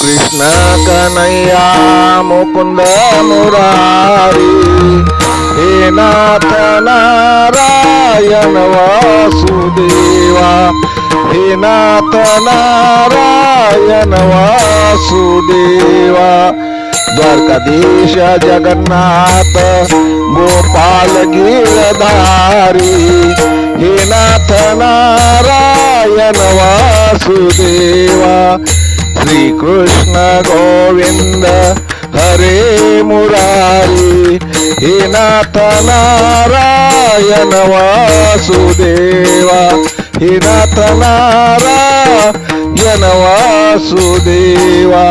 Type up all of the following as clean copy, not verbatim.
कृष्ण कन्हैया मुकुंद मुरारी, हे नाथ नारायण वासुदेवा, हे नाथ नारायण वासुदेवा। द्वारकाधीश जगन्नाथ गोपाल गिरधारी, हे नाथ नारायण वासुदेवा। श्री कृष्ण गोविंद हरे मुरारी, हे नाथ नारायण वासुदेवा, हे नाथ नारायण वासुदेवा।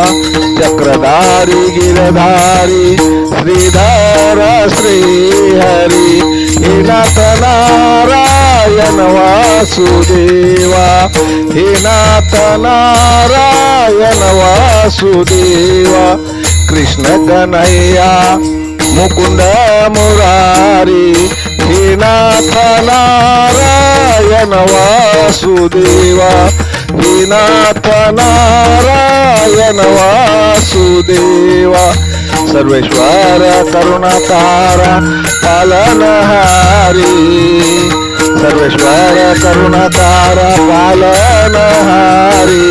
चक्रधारी गिरधारी श्रीधर श्रीहरी, हे नाथ नारायण वासुदेवा, हे नाथ नारायण वासुदेवा। कृष्ण कन्हैया मुकुंद मुरारी, हे नाथ नारायण वासुदेवा, हे नाथ नारायण वासुदेवा। सर्वेश्वर करुणातारा पालनहारी, सर्वेश्वर करुणातारा पालनहारी,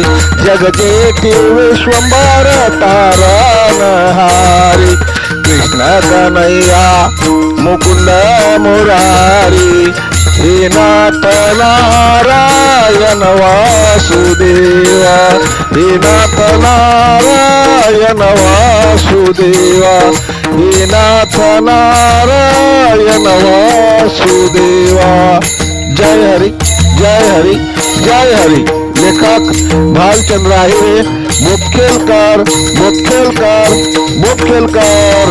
जगजेती विश्वंभर तारणहारी। कृष्ण कन्हैया मुकुंद मुरारी, हे नाथ नारायण वासुदेवा, हे नाथ नारायण वासुदेवा, हे नाथ नारायण वासुदेवा। जय हरी जय हरी जय हरी। लेखक भालचंद्र आहे, मुतखेलकर मुतखेलकर मुतखेलकर।